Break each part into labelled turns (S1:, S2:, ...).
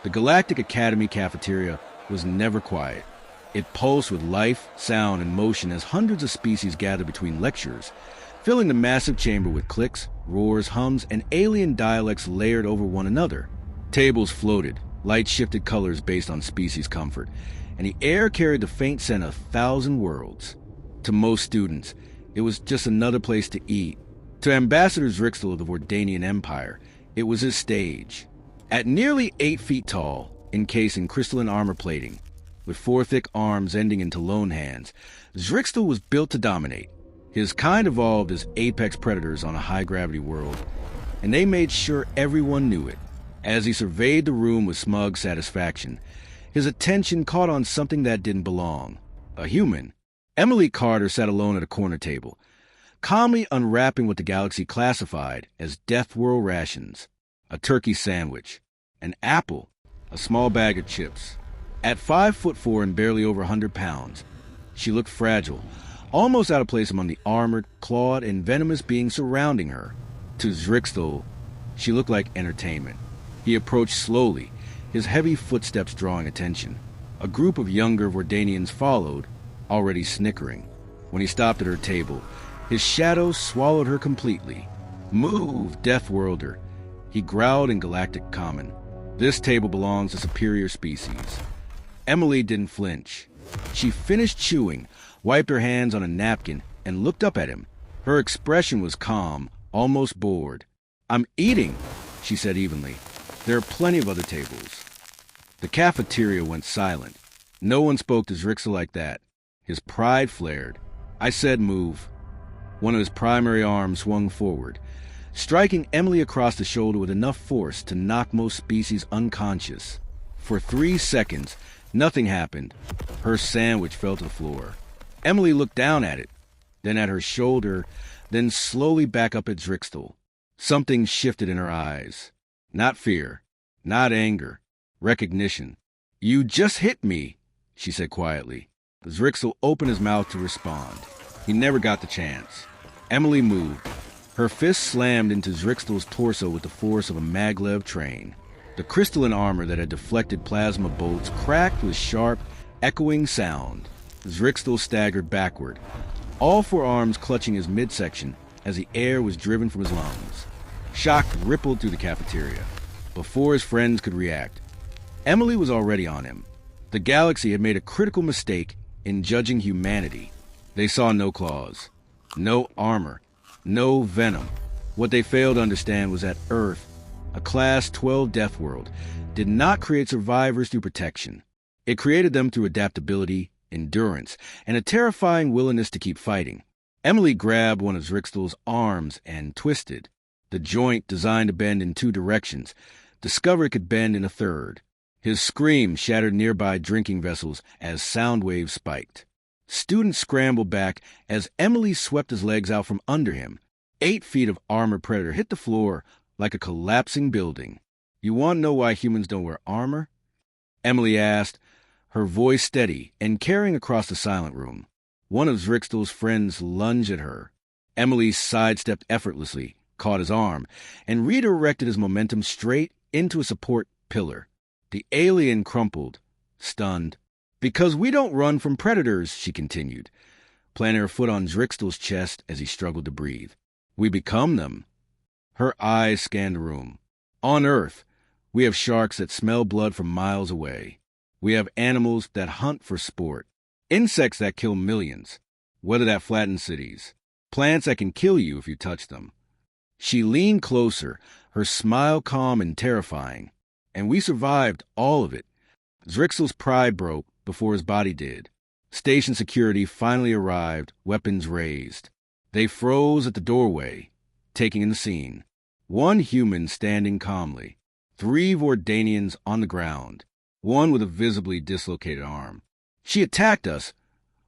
S1: The Galactic Academy cafeteria was never quiet. It pulsed with life, sound, and motion as hundreds of species gathered between lectures, filling the massive chamber with clicks, roars, hums, and alien dialects layered over one another. Tables floated, light shifted colors based on species comfort, and the air carried the faint scent of 1,000 worlds. To most students, it was just another place to eat. To Ambassador Zrixtal of the Vordanian Empire, it was his stage. At nearly 8 feet tall, encased in crystalline armor plating, with 4 thick arms ending in talon hands, Zrixtal was built to dominate. His kind evolved as apex predators on a high-gravity world, and they made sure everyone knew it. As he surveyed the room with smug satisfaction, his attention caught on something that didn't belong. A human. Emily Carter sat alone at a corner table, calmly unwrapping what the galaxy classified as death world rations. A turkey sandwich, an apple, a small bag of chips. At 5'4" and barely over 100 pounds, she looked fragile, almost out of place among the armored, clawed, and venomous beings surrounding her. To Zrixtal, she looked like entertainment. He approached slowly, his heavy footsteps drawing attention. A group of younger Vordanians followed, already snickering. When he stopped at her table, his shadow swallowed her completely. "Move, Death Worlder," he growled in Galactic Common. "This table belongs to superior species." Emily didn't flinch. She finished chewing, wiped her hands on a napkin, and looked up at him. Her expression was calm, almost bored. "I'm eating," she said evenly. "There are plenty of other tables." The cafeteria went silent. No one spoke to Zrixtal like that. His pride flared. "I said move." One of his primary arms swung forward, striking Emily across the shoulder with enough force to knock most species unconscious. For 3 seconds, nothing happened. Her sandwich fell to the floor. Emily looked down at it, then at her shoulder, then slowly back up at Zrixtal. Something shifted in her eyes. Not fear, not anger, recognition. "You just hit me," she said quietly. Zrixtal opened his mouth to respond. He never got the chance. Emily moved. Her fist slammed into Zrixtal's torso with the force of a maglev train. The crystalline armor that had deflected plasma bolts cracked with sharp, echoing sound. Zrixtal staggered backward, all 4 arms clutching his midsection as the air was driven from his lungs. Shock rippled through the cafeteria. Before his friends could react, Emily was already on him. The galaxy had made a critical mistake in judging humanity. They saw no claws, no armor, no venom. What they failed to understand was that Earth, a Class 12 death world, did not create survivors through protection. It created them through adaptability, endurance, and a terrifying willingness to keep fighting. Emily grabbed one of Zrixtal's arms and twisted. The joint, designed to bend in 2 directions, discovered it could bend in a third. His scream shattered nearby drinking vessels as sound waves spiked. Students scrambled back as Emily swept his legs out from under him. 8 feet of armored predator hit the floor like a collapsing building. "You want to know why humans don't wear armor?" Emily asked, her voice steady and carrying across the silent room. One of Zrixtal's friends lunged at her. Emily sidestepped effortlessly, caught his arm, and redirected his momentum straight into a support pillar. The alien crumpled, stunned. "Because we don't run from predators," she continued, planting her foot on Zrixtal's chest as he struggled to breathe. "We become them." Her eyes scanned the room. "On Earth, we have sharks that smell blood from miles away. We have animals that hunt for sport, insects that kill millions, weather that flattens cities, plants that can kill you if you touch them." She leaned closer, her smile calm and terrifying. "And we survived all of it." Zrixtal's pride broke before his body did. Station security finally arrived, weapons raised. They froze at the doorway, taking in the scene. 1 human standing calmly, 3 Vordanians on the ground, 1 with a visibly dislocated arm. "She attacked us,"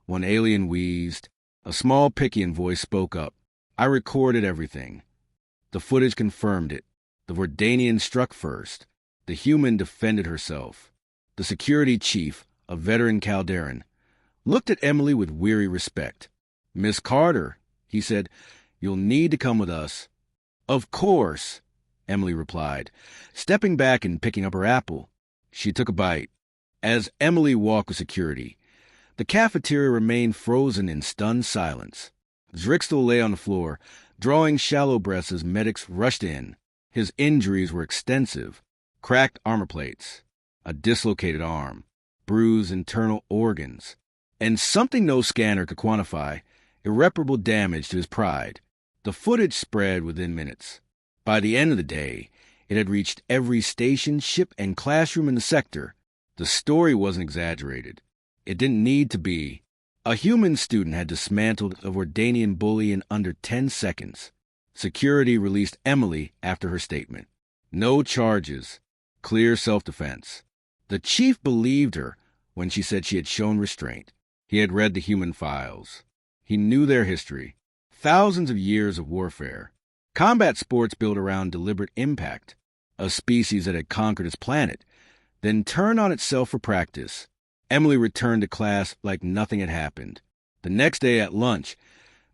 S1: one alien wheezed. A small Pickian voice spoke up. "I recorded everything." The footage confirmed it. The Vordanian struck first. The human defended herself. The security chief, a veteran Calderan, looked at Emily with weary respect. "Miss Carter," he said, "you'll need to come with us." "Of course," Emily replied, stepping back and picking up her apple. She took a bite. As Emily walked with security, the cafeteria remained frozen in stunned silence. Zrixtal lay on the floor, drawing shallow breaths as medics rushed in. His injuries were extensive: cracked armor plates, a dislocated arm, bruised internal organs, and something no scanner could quantify: irreparable damage to his pride. The footage spread within minutes. By the end of the day, it had reached every station, ship, and classroom in the sector. The story wasn't exaggerated. It didn't need to be. A human student had dismantled a Vordanian bully in under 10 seconds. Security released Emily after her statement. No charges. Clear self-defense. The chief believed her when she said she had shown restraint. He had read the human files. He knew their history. Thousands of years of warfare. Combat sports built around deliberate impact. A species that had conquered its planet, then turned on itself for practice. Emily returned to class like nothing had happened. The next day at lunch,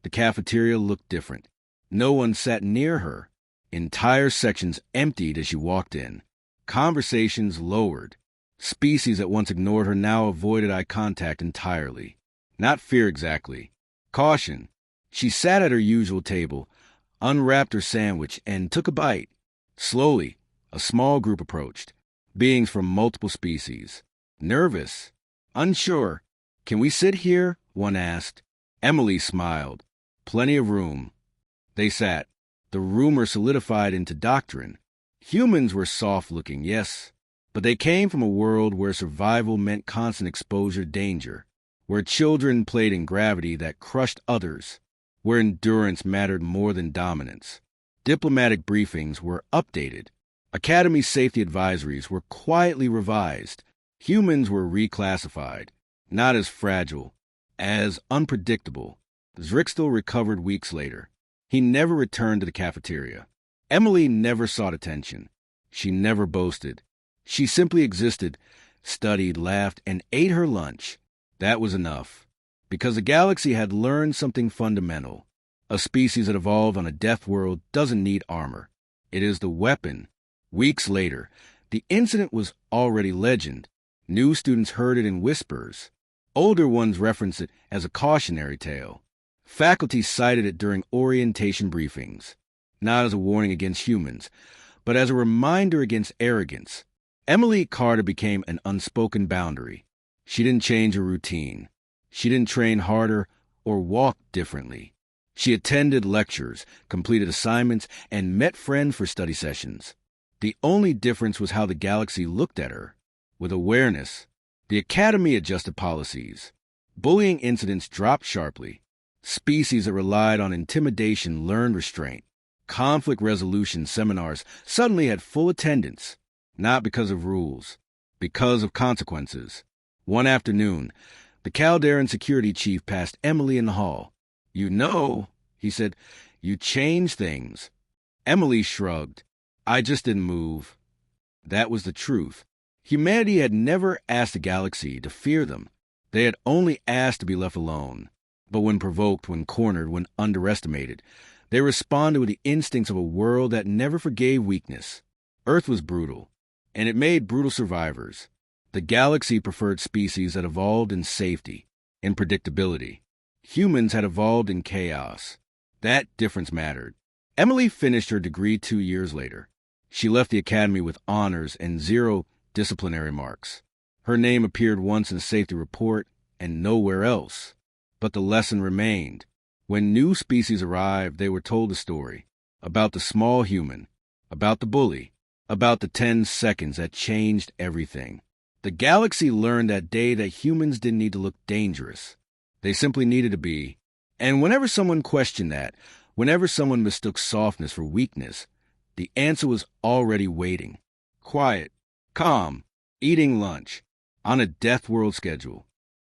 S1: the cafeteria looked different. No one sat near her. Entire sections emptied as she walked in. Conversations lowered. Species that once ignored her now avoided eye contact entirely. Not fear exactly. Caution. She sat at her usual table, unwrapped her sandwich, and took a bite. Slowly, a small group approached. Beings from multiple species. Nervous. Unsure. "Can we sit here?" one asked. Emily smiled. Plenty of room. They sat. The rumor solidified into doctrine. Humans were soft-looking, yes, but they came from a world where survival meant constant exposure to danger, where children played in gravity that crushed others, where endurance mattered more than dominance. Diplomatic briefings were updated. Academy safety advisories were quietly revised. Humans were reclassified, not as fragile, as unpredictable. Zrixtal recovered weeks later. He never returned to the cafeteria. Emily never sought attention. She never boasted. She simply existed, studied, laughed, and ate her lunch. That was enough. Because the galaxy had learned something fundamental. A species that evolved on a death world doesn't need armor. It is the weapon. Weeks later, the incident was already legend. New students heard it in whispers. Older ones referenced it as a cautionary tale. Faculty cited it during orientation briefings, not as a warning against humans, but as a reminder against arrogance. Emily Carter became an unspoken boundary. She didn't change her routine. She didn't train harder or walk differently. She attended lectures, completed assignments, and met friends for study sessions. The only difference was how the galaxy looked at her. With awareness, the Academy adjusted policies. Bullying incidents dropped sharply. Species that relied on intimidation learned restraint. Conflict resolution seminars suddenly had full attendance, not because of rules, because of consequences. One afternoon, the Calderan security chief passed Emily in the hall. "You know," he said, "you changed things." Emily shrugged. "I just didn't move." That was the truth. Humanity had never asked the galaxy to fear them. They had only asked to be left alone. But when provoked, when cornered, when underestimated, they responded with the instincts of a world that never forgave weakness. Earth was brutal, and it made brutal survivors. The galaxy preferred species that evolved in safety, in predictability. Humans had evolved in chaos. That difference mattered. Emily finished her degree 2 years later. She left the academy with honors and 0 disciplinary marks. Her name appeared once in a safety report and nowhere else. But the lesson remained. When new species arrived, they were told a story about the small human, about the bully, about the 10 seconds that changed everything. The galaxy learned that day that humans didn't need to look dangerous. They simply needed to be. And whenever someone questioned that, whenever someone mistook softness for weakness, the answer was already waiting. Quiet, calm, eating lunch, on a death world schedule.